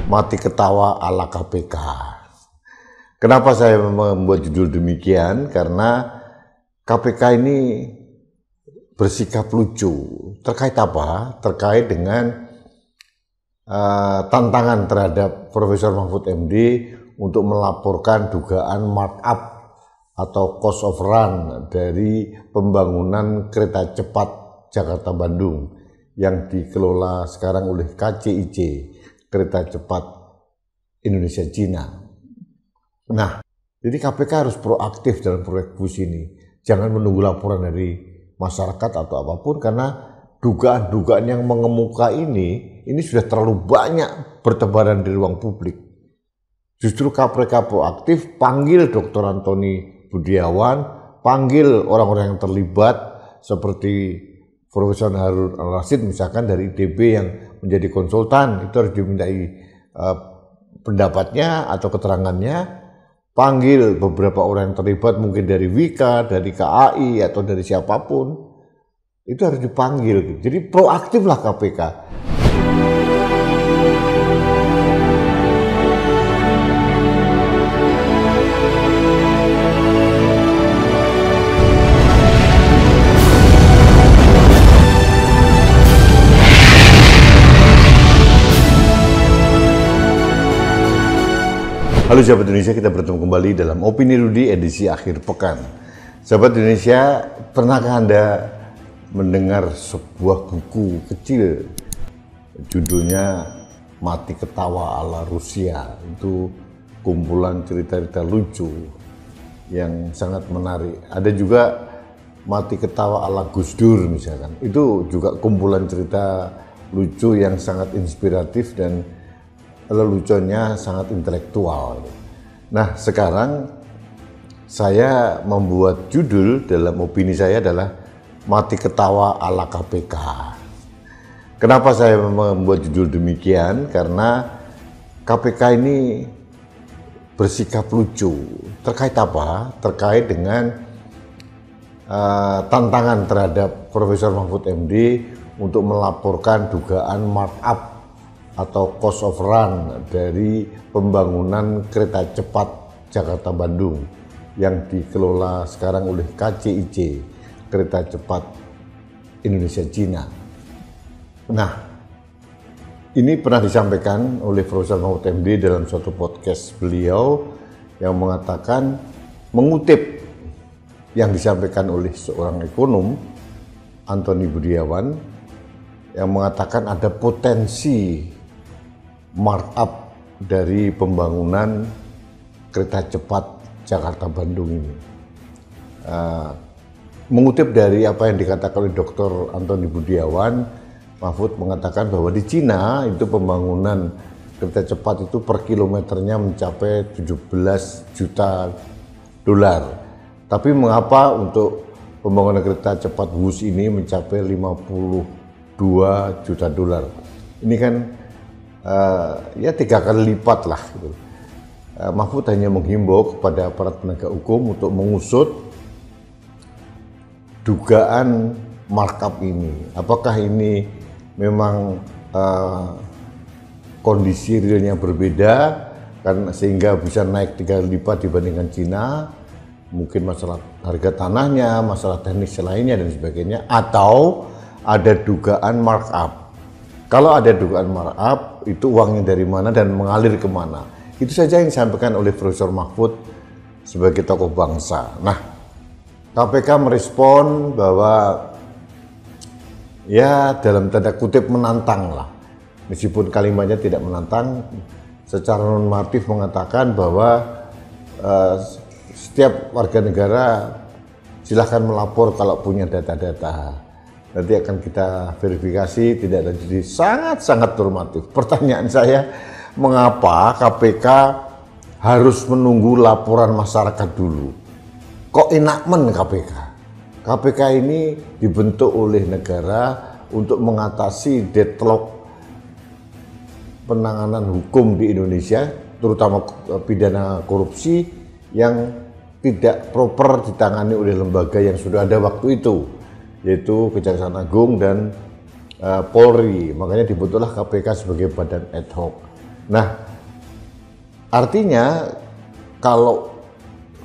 Mati ketawa ala KPK. Kenapa saya membuat judul demikian? Karena KPK ini bersikap lucu. Terkait apa? Terkait dengan tantangan terhadap Profesor Mahfud MD untuk melaporkan dugaan markup atau cost of run dari pembangunan kereta cepat Jakarta-Bandung yang dikelola sekarang oleh KCIC, Kereta Cepat Indonesia Cina. Nah, jadi KPK harus proaktif dalam proyek bus ini. Jangan menunggu laporan dari masyarakat atau apapun, karena dugaan-dugaan yang mengemuka ini sudah terlalu banyak bertebaran di ruang publik. Justru KPK proaktif, panggil Dr. Antoni Budiawan, panggil orang-orang yang terlibat seperti Profesor Harun Al-Rashid misalkan dari ITB yang menjadi konsultan, itu harus dimintai pendapatnya atau keterangannya. Panggil beberapa orang yang terlibat mungkin dari Wika, dari KAI atau dari siapapun, itu harus dipanggil. Jadi proaktiflah KPK. Halo sahabat Indonesia, kita bertemu kembali dalam Opini Rudy edisi akhir pekan. Sahabat Indonesia, pernahkah Anda mendengar sebuah buku kecil judulnya Mati Ketawa ala Rusia? Itu kumpulan cerita-cerita lucu yang sangat menarik. Ada juga Mati Ketawa ala Gus Dur misalkan. Itu juga kumpulan cerita lucu yang sangat inspiratif dan leluconnya sangat intelektual. Nah, sekarang saya membuat judul dalam opini saya adalah Mati Ketawa ala KPK. Kenapa saya membuat judul demikian? Karena KPK ini bersikap lucu. Terkait apa? Terkait dengan tantangan terhadap Profesor Mahfud MD untuk melaporkan dugaan markup atau cost of run dari pembangunan kereta cepat Jakarta-Bandung yang dikelola sekarang oleh KCIC, Kereta Cepat Indonesia Cina. Nah, ini pernah disampaikan oleh Profesor Mahfud MD dalam suatu podcast beliau yang mengatakan, mengutip yang disampaikan oleh seorang ekonom, Antoni Budiawan, yang mengatakan ada potensi markup dari pembangunan kereta cepat Jakarta-Bandung ini. Mengutip dari apa yang dikatakan oleh Dr. Antoni Budiawan, Mahfud mengatakan bahwa di Cina itu pembangunan kereta cepat itu per kilometernya mencapai 17 juta dolar. Tapi mengapa untuk pembangunan kereta cepat WUS ini mencapai 52 juta dolar? Ini kan ya 3 kali lipat lah gitu. Mahfud hanya menghimbau kepada aparat penegak hukum untuk mengusut dugaan markup ini. Apakah ini memang kondisi realnya berbeda karena sehingga bisa naik 3 kali lipat dibandingkan Cina, mungkin masalah harga tanahnya, masalah teknis lainnya dan sebagainya, atau ada dugaan markup. Kalau ada dugaan markup, itu uangnya dari mana dan mengalir kemana. Itu saja yang disampaikan oleh Profesor Mahfud sebagai tokoh bangsa. Nah, KPK merespon bahwa ya dalam tanda kutip menantang lah. Meskipun kalimatnya tidak menantang, secara normatif mengatakan bahwa setiap warga negara silahkan melapor kalau punya data-data. Nanti akan kita verifikasi, tidak ada, jadi sangat-sangat normatif. Pertanyaan saya, mengapa KPK harus menunggu laporan masyarakat dulu? Kok enakmen KPK? KPK ini dibentuk oleh negara untuk mengatasi deadlock penanganan hukum di Indonesia, terutama pidana korupsi yang tidak proper ditangani oleh lembaga yang sudah ada waktu itu, yaitu Kejaksaan Agung dan Polri. Makanya dibentuklah KPK sebagai badan ad hoc. Nah, artinya kalau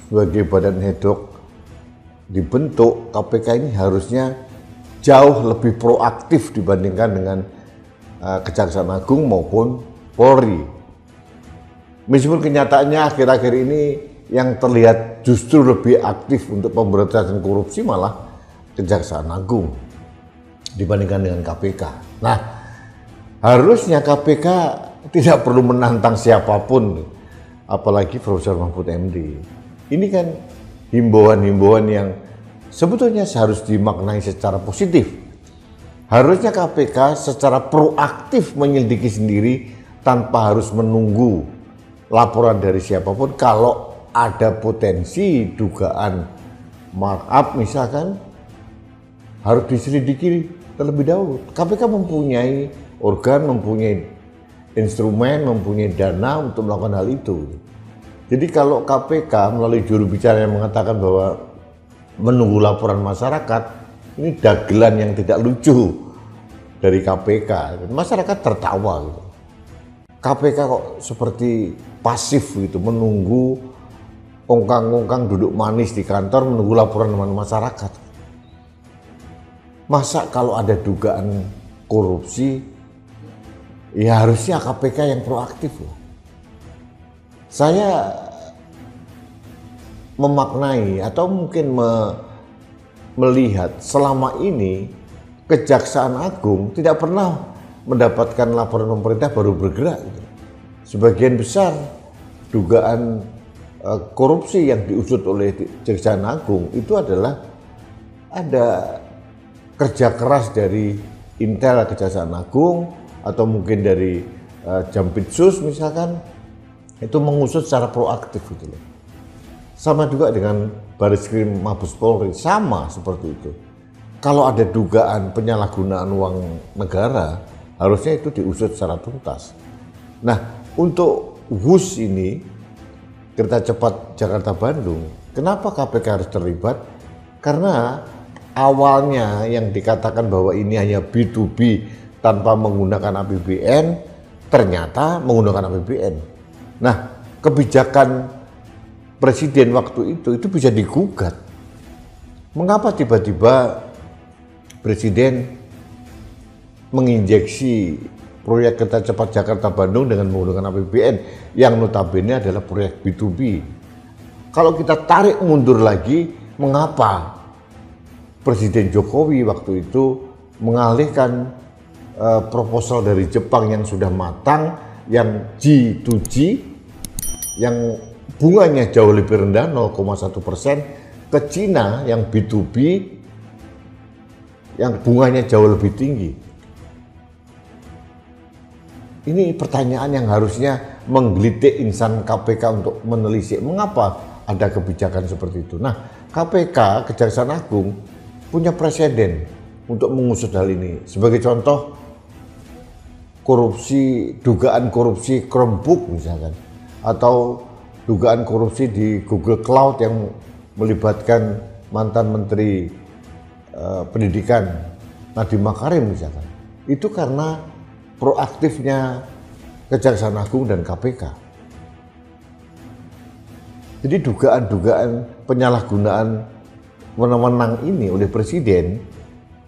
sebagai badan ad hoc dibentuk, KPK ini harusnya jauh lebih proaktif dibandingkan dengan Kejaksaan Agung maupun Polri. Meskipun kenyataannya akhir-akhir ini yang terlihat justru lebih aktif untuk pemberantasan korupsi malah Kejaksaan Agung dibandingkan dengan KPK. Nah, harusnya KPK tidak perlu menantang siapapun, apalagi Profesor Mahfud MD. Ini kan himbauan-himbauan yang sebetulnya harus dimaknai secara positif. Harusnya KPK secara proaktif menyelidiki sendiri tanpa harus menunggu laporan dari siapapun. Kalau ada potensi dugaan markup misalkan, harus diselidiki terlebih dahulu. KPK mempunyai organ, mempunyai instrumen, mempunyai dana untuk melakukan hal itu. Jadi kalau KPK melalui juru bicara yang mengatakan bahwa menunggu laporan masyarakat, ini dagelan yang tidak lucu dari KPK. Masyarakat tertawa gitu. KPK kok seperti pasif gitu, menunggu ongkang-ongkang duduk manis di kantor menunggu laporan masyarakat. Masa kalau ada dugaan korupsi, ya harusnya KPK yang proaktif loh. Saya memaknai atau mungkin melihat selama ini Kejaksaan Agung tidak pernah mendapatkan laporan pemerintah baru bergerak. Gitu. Sebagian besar dugaan korupsi yang diusut oleh Kejaksaan Agung itu adalah ada kerja keras dari Intel Kejaksaan Agung atau mungkin dari Jampitsus misalkan, itu mengusut secara proaktif gitu loh. Sama juga dengan Bareskrim Mabes Polri, sama seperti itu. Kalau ada dugaan penyalahgunaan uang negara, harusnya itu diusut secara tuntas. Nah, untuk WUS ini, kereta cepat Jakarta-Bandung, kenapa KPK harus terlibat? Karena awalnya yang dikatakan bahwa ini hanya B2B tanpa menggunakan APBN, ternyata menggunakan APBN. Nah, kebijakan Presiden waktu itu bisa digugat. Mengapa tiba-tiba Presiden menginjeksi proyek kereta cepat Jakarta-Bandung dengan menggunakan APBN yang notabene adalah proyek B2B. Kalau kita tarik mundur lagi, mengapa Presiden Jokowi waktu itu mengalihkan proposal dari Jepang yang sudah matang, yang G2G, yang bunganya jauh lebih rendah 0,1%, ke Cina yang B2B yang bunganya jauh lebih tinggi. Ini pertanyaan yang harusnya menggelitik insan KPK untuk menelisik mengapa ada kebijakan seperti itu. Nah, KPK, Kejaksaan Agung, punya presiden untuk mengusut hal ini. Sebagai contoh, korupsi, dugaan korupsi Chromebook misalkan, atau dugaan korupsi di Google Cloud yang melibatkan mantan Menteri Pendidikan Nadiem Makarim misalkan. Itu karena proaktifnya Kejaksaan Agung dan KPK. Jadi dugaan-dugaan penyalahgunaan wewenang ini oleh Presiden,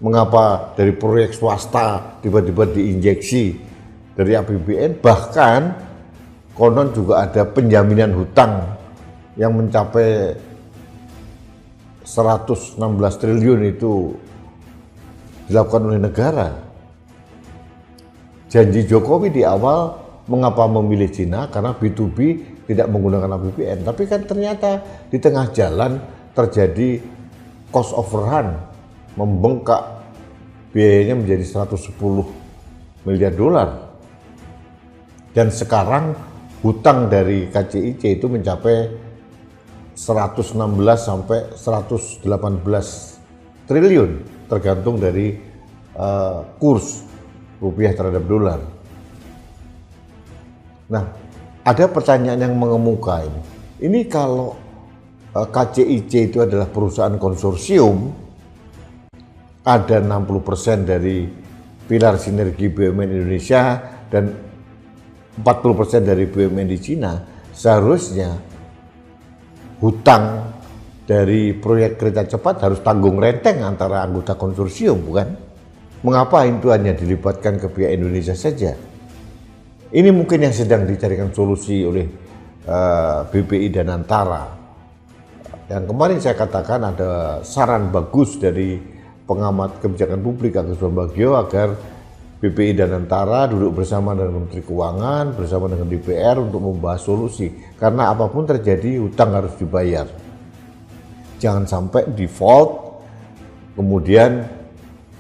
mengapa dari proyek swasta tiba-tiba diinjeksi dari APBN, bahkan konon juga ada penjaminan hutang yang mencapai 116 triliun itu dilakukan oleh negara. Janji Jokowi di awal mengapa memilih Cina karena B2B tidak menggunakan APBN, tapi kan ternyata di tengah jalan terjadi cost overrun, membengkak biayanya menjadi 110 miliar dolar. Dan sekarang hutang dari KCIC itu mencapai 116 sampai 118 triliun tergantung dari kurs rupiah terhadap dolar. Nah, ada pertanyaan yang mengemuka ini. Ini kalau KCIC itu adalah perusahaan konsorsium, ada 60% dari pilar sinergi BUMN Indonesia dan 40% dari BUMN di Cina, seharusnya hutang dari proyek kereta cepat harus tanggung renteng antara anggota konsorsium, bukan? Mengapa itu hanya dilibatkan ke pihak Indonesia saja? Ini mungkin yang sedang dicarikan solusi oleh BPI dan Antara. Yang kemarin saya katakan ada saran bagus dari pengamat kebijakan publik Agus Pambagio agar BPI dan Antara duduk bersama dengan Menteri Keuangan, bersama dengan DPR untuk membahas solusi. Karena apapun terjadi, hutang harus dibayar. Jangan sampai default, kemudian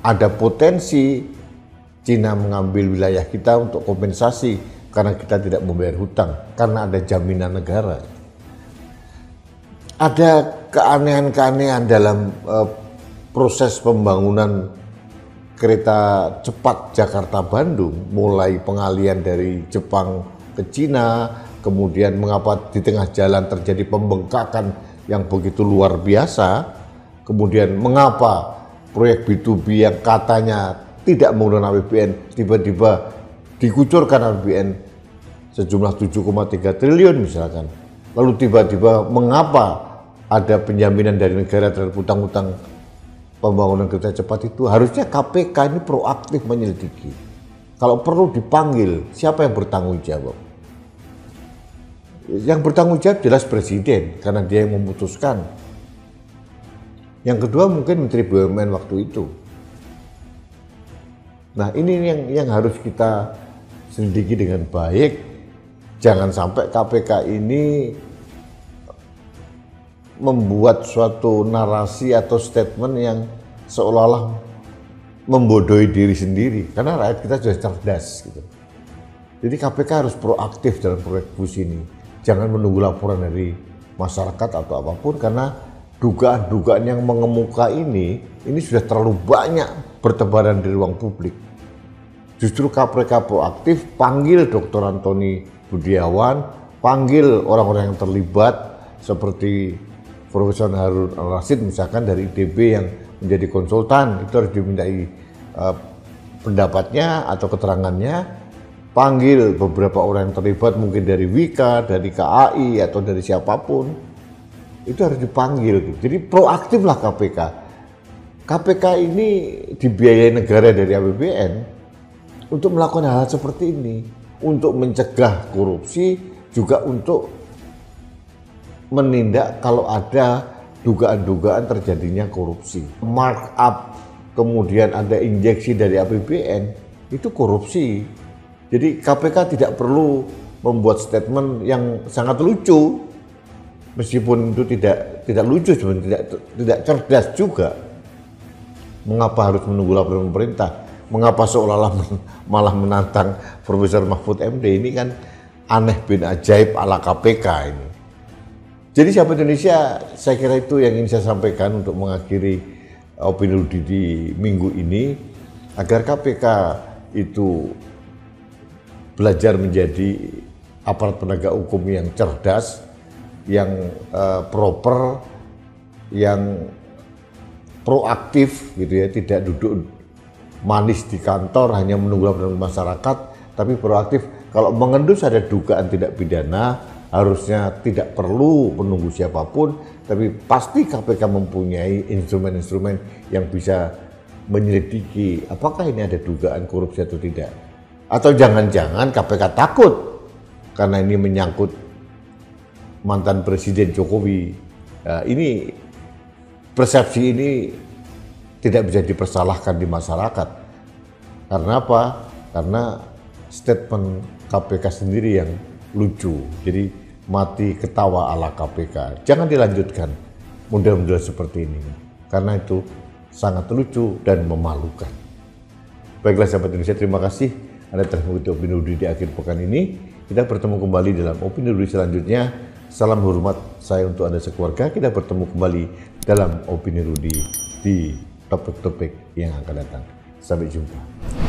ada potensi Cina mengambil wilayah kita untuk kompensasi karena kita tidak membayar hutang, karena ada jaminan negara. Ada keanehan-keanehan dalam proses pembangunan kereta cepat Jakarta-Bandung, mulai pengalian dari Jepang ke Cina, kemudian mengapa di tengah jalan terjadi pembengkakan yang begitu luar biasa, kemudian mengapa proyek B2B yang katanya tidak menggunakan APBN tiba-tiba dikucurkan APBN sejumlah 7,3 triliun misalkan. Lalu tiba-tiba mengapa ada penjaminan dari negara terhadap hutang-hutang pembangunan kereta cepat itu? Harusnya KPK ini proaktif menyelidiki. Kalau perlu dipanggil, siapa yang bertanggung jawab? Yang bertanggung jawab jelas Presiden, karena dia yang memutuskan. Yang kedua mungkin Menteri BUMN waktu itu. Nah ini yang harus kita selidiki dengan baik. Jangan sampai KPK ini membuat suatu narasi atau statement yang seolah-olah membodohi diri sendiri. Karena rakyat kita sudah cerdas gitu. Jadi KPK harus proaktif dalam proyek bus ini. Jangan menunggu laporan dari masyarakat atau apapun, karena dugaan-dugaan yang mengemuka ini sudah terlalu banyak bertebaran di ruang publik. Justru KPK proaktif, panggil Dr. Antoni Budiawan, panggil orang-orang yang terlibat seperti Profesor Harun Al-Rashid misalkan dari ITB yang menjadi konsultan, itu harus dimintai pendapatnya atau keterangannya. Panggil beberapa orang yang terlibat mungkin dari Wika, dari KAI atau dari siapapun, itu harus dipanggil. Jadi proaktiflah KPK. KPK ini dibiayai negara dari APBN untuk melakukan hal seperti ini, untuk mencegah korupsi, juga untuk menindak kalau ada dugaan-dugaan terjadinya korupsi. Markup, kemudian ada injeksi dari APBN, itu korupsi. Jadi KPK tidak perlu membuat statement yang sangat lucu, meskipun itu tidak lucu, sebenarnya tidak cerdas juga. Mengapa harus menunggu laporan pemerintah? Mengapa seolah-olah malah menantang Profesor Mahfud MD? Ini kan aneh bin ajaib ala KPK ini. Jadi sahabat Indonesia, saya kira itu yang ingin saya sampaikan untuk mengakhiri opini Rudi di minggu ini, agar KPK itu belajar menjadi aparat penegak hukum yang cerdas, yang proper, yang proaktif gitu ya, tidak duduk manis di kantor hanya menunggu laporan masyarakat, tapi proaktif. Kalau mengendus ada dugaan tidak pidana, harusnya tidak perlu menunggu siapapun, tapi pasti KPK mempunyai instrumen-instrumen yang bisa menyelidiki apakah ini ada dugaan korupsi atau tidak. Atau jangan-jangan KPK takut karena ini menyangkut mantan Presiden Jokowi. Ini persepsi ini tidak bisa dipersalahkan di masyarakat. Karena apa? Karena statement KPK sendiri yang lucu. Jadi mati ketawa ala KPK. Jangan dilanjutkan model-model seperti ini. Karena itu sangat lucu dan memalukan. Baiklah sahabat Indonesia, terima kasih Anda telah mengikuti opini Rudi di akhir pekan ini. Kita bertemu kembali dalam opini Rudi selanjutnya. Salam hormat saya untuk Anda sekeluarga. Kita bertemu kembali dalam opini Rudi di topik-topik yang akan datang. Sampai jumpa.